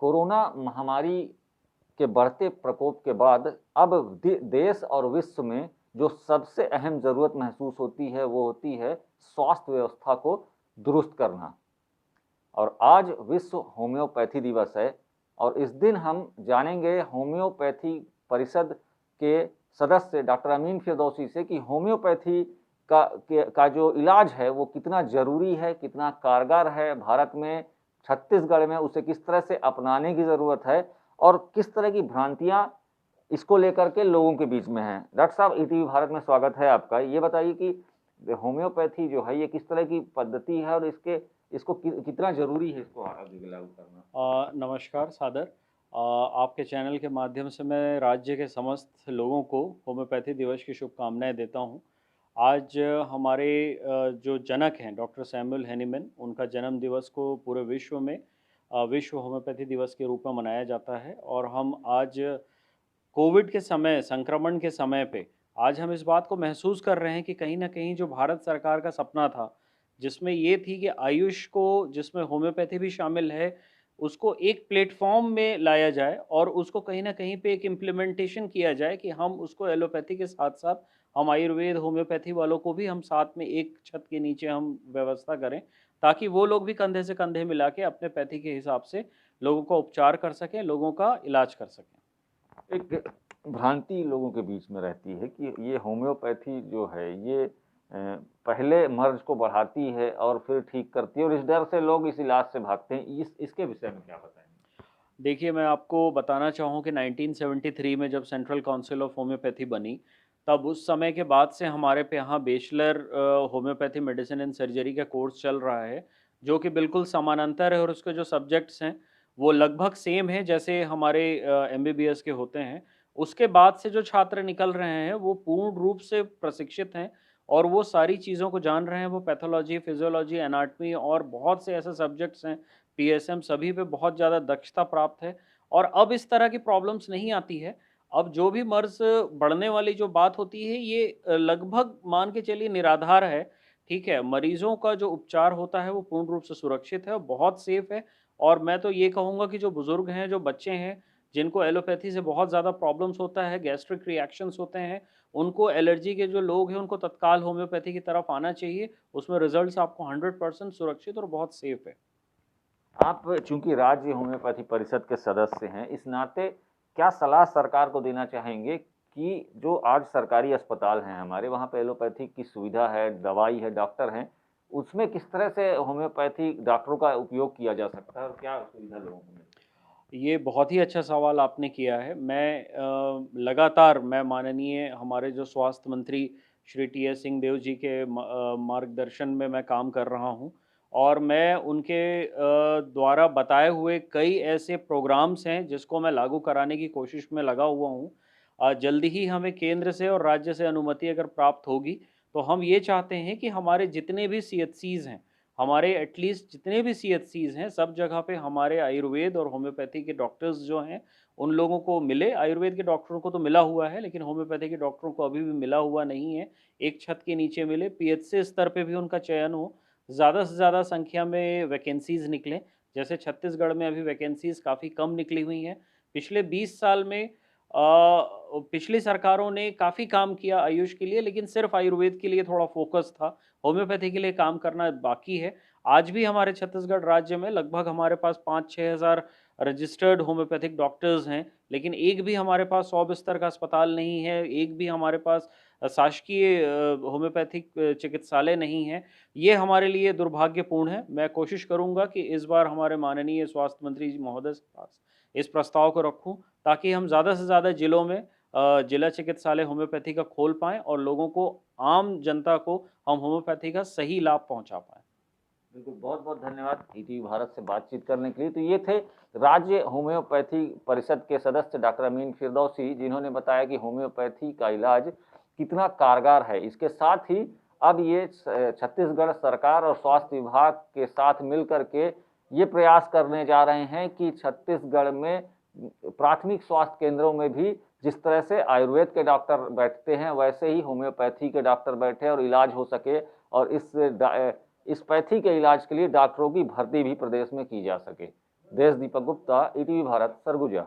Corona महामारी के बढ़ते प्रकोप के बाद अब देश और विश्व में जो सबसे अहम ज़रूरत महसूस होती है वो होती है स्वास्थ्य व्यवस्था को दुरुस्त करना। और आज विश्व होम्योपैथी दिवस है और इस दिन हम जानेंगे होम्योपैथी परिषद के सदस्य डॉक्टर अमीन फिरदौसी से कि होम्योपैथी का जो इलाज है वो कितना ज़रूरी है, कितना कारगर है भारत में, छत्तीसगढ़ में उसे किस तरह से अपनाने की ज़रूरत है और किस तरह की भ्रांतियाँ इसको लेकर के लोगों के बीच में हैं। डॉक्टर साहब, ईटीवी भारत में स्वागत है आपका। ये बताइए कि होम्योपैथी जो है ये किस तरह की पद्धति है और इसको कितना ज़रूरी है इसको आगे लागू करना? नमस्कार सादर। आपके चैनल के माध्यम से मैं राज्य के समस्त लोगों को होम्योपैथी दिवस की शुभकामनाएं देता हूं। आज हमारे जो जनक हैं डॉक्टर सैमुअल हैनीमैन, उनका जन्म दिवस को पूरे विश्व में विश्व होम्योपैथी दिवस के रूप में मनाया जाता है। और हम आज कोविड के समय, संक्रमण के समय पे आज हम इस बात को महसूस कर रहे हैं कि कहीं न कहीं जो भारत सरकार का सपना था, जिसमें ये थी कि आयुष को, जिसमें होम्योपैथी भी शामिल है, उसको एक प्लेटफ़ॉर्म में लाया जाए और उसको कहीं न कहीं पे एक इम्प्लीमेंटेशन किया जाए कि हम उसको एलोपैथी के साथ-साथ हम आयुर्वेद, होम्योपैथी वालों को भी हम साथ में एक छत के नीचे हम व्यवस्था करें, ताकि वो लोग भी कंधे से कंधे मिला के अपने पैथी के हिसाब से लोगों का उपचार कर सकें, लोगों का इलाज कर सकें। एक भ्रांति लोगों के बीच में रहती है कि ये होम्योपैथी जो है ये पहले मर्ज को बढ़ाती है और फिर ठीक करती है और इस डर से लोग इस इलाज से भागते हैं। इसके विषय में क्या बताएंगे? देखिए, मैं आपको बताना चाहूँ कि 1973 में जब सेंट्रल काउंसिल ऑफ होम्योपैथी बनी, तब उस समय के बाद से हमारे पे यहाँ bachelor homeopathy medicine and surgery का कोर्स चल रहा है, जो कि बिल्कुल समानांतर है और उसके जो सब्जेक्ट्स हैं, वो लगभग सेम हैं जैसे हमारे एमबीबीएस के होते हैं। उसके बाद से जो छात्र निकल रहे हैं, वो पूर्ण रूप से प्रशिक्षित हैं और वो सारी चीज़ों को जान रहे हैं। वो पैथोलॉजी, फिजियोलॉजी, एनाटॉमी और बहुत से ऐसे सब्जेक्ट्स हैं, पीएसएम, सभी पे बहुत ज़्यादा दक्षता प्राप्त है और अब इस तरह की प्रॉब्लम्स नहीं आती है। अब जो भी मर्ज़ बढ़ने वाली जो बात होती है, ये लगभग मान के चलिए निराधार है, ठीक है? मरीज़ों का जो उपचार होता है वो पूर्ण रूप से सुरक्षित है और बहुत सेफ़ है। और मैं तो ये कहूँगा कि जो बुज़ुर्ग हैं, जो बच्चे हैं, जिनको एलोपैथी से बहुत ज़्यादा प्रॉब्लम्स होता है, गैस्ट्रिक रिएक्शंस होते हैं, उनको, एलर्जी के जो लोग हैं, उनको तत्काल होम्योपैथी की तरफ आना चाहिए। उसमें रिज़ल्ट्स आपको 100% सुरक्षित और बहुत सेफ़ है। आप चूंकि राज्य होम्योपैथी परिषद के सदस्य हैं, इस नाते क्या सलाह सरकार को देना चाहेंगे कि जो आज सरकारी अस्पताल हैं हमारे, वहाँ पे एलोपैथी की सुविधा है, दवाई है, डॉक्टर हैं, उसमें किस तरह से होम्योपैथी डॉक्टरों का उपयोग किया जा सकता है और क्या सुविधा लोगों को मिल सकती ये बहुत ही अच्छा सवाल आपने किया है। लगातार मैं माननीय हमारे जो स्वास्थ्य मंत्री श्री टी एस सिंहदेव जी के मार्गदर्शन में मैं काम कर रहा हूँ और मैं उनके द्वारा बताए हुए कई ऐसे प्रोग्राम्स हैं जिसको मैं लागू कराने की कोशिश में लगा हुआ हूँ। जल्दी ही हमें केंद्र से और राज्य से अनुमति अगर प्राप्त होगी, तो हम ये चाहते हैं कि हमारे जितने भी सीएचसीज़ हैं, हमारे एटलीस्ट जितने भी सीएचसीज़ हैं, सब जगह पे हमारे आयुर्वेद और होम्योपैथी के डॉक्टर्स जो हैं, उन लोगों को मिले। आयुर्वेद के डॉक्टरों को तो मिला हुआ है, लेकिन होम्योपैथी के डॉक्टरों को अभी भी मिला हुआ नहीं है। एक छत के नीचे मिले, पीएचसी स्तर पे भी उनका चयन हो, ज़्यादा से ज़्यादा संख्या में वैकेंसीज़ निकलें। जैसे छत्तीसगढ़ में अभी वैकेंसीज़ काफ़ी कम निकली हुई हैं। पिछले 20 साल में पिछली सरकारों ने काफ़ी काम किया आयुष के लिए, लेकिन सिर्फ़ आयुर्वेद के लिए थोड़ा फ़ोकस था। होम्योपैथी के लिए काम करना बाकी है। आज भी हमारे छत्तीसगढ़ राज्य में लगभग हमारे पास 5-6 हज़ार रजिस्टर्ड होम्योपैथिक डॉक्टर्स हैं, लेकिन एक भी हमारे पास 100 बिस्तर का अस्पताल नहीं है, एक भी हमारे पास शासकीय होम्योपैथिक चिकित्सालय नहीं है। ये हमारे लिए दुर्भाग्यपूर्ण है। मैं कोशिश करूँगा कि इस बार हमारे माननीय स्वास्थ्य मंत्री जी महोदय के पास इस प्रस्ताव को रखूँ, ताकि हम ज़्यादा से ज़्यादा जिलों में जिला चिकित्सालय होम्योपैथी का खोल पाएँ और लोगों को, आम जनता को हम होम्योपैथी का सही लाभ पहुँचा पाएँ। बिल्कुल, बहुत-बहुत धन्यवाद ईटीवी भारत से बातचीत करने के लिए। तो ये थे राज्य होम्योपैथी परिषद के सदस्य डॉक्टर अमीन फिरदौसी, जिन्होंने बताया कि होम्योपैथी का इलाज कितना कारगर है। इसके साथ ही अब ये छत्तीसगढ़ सरकार और स्वास्थ्य विभाग के साथ मिल कर के ये प्रयास करने जा रहे हैं कि छत्तीसगढ़ में प्राथमिक स्वास्थ्य केंद्रों में भी जिस तरह से आयुर्वेद के डॉक्टर बैठते हैं, वैसे ही होम्योपैथी के डॉक्टर बैठे और इलाज हो सके और इस पैथी के इलाज के लिए डॉक्टरों की भर्ती भी प्रदेश में की जा सके। देश दीपक गुप्ता, ईटीवी भारत, सरगुजा।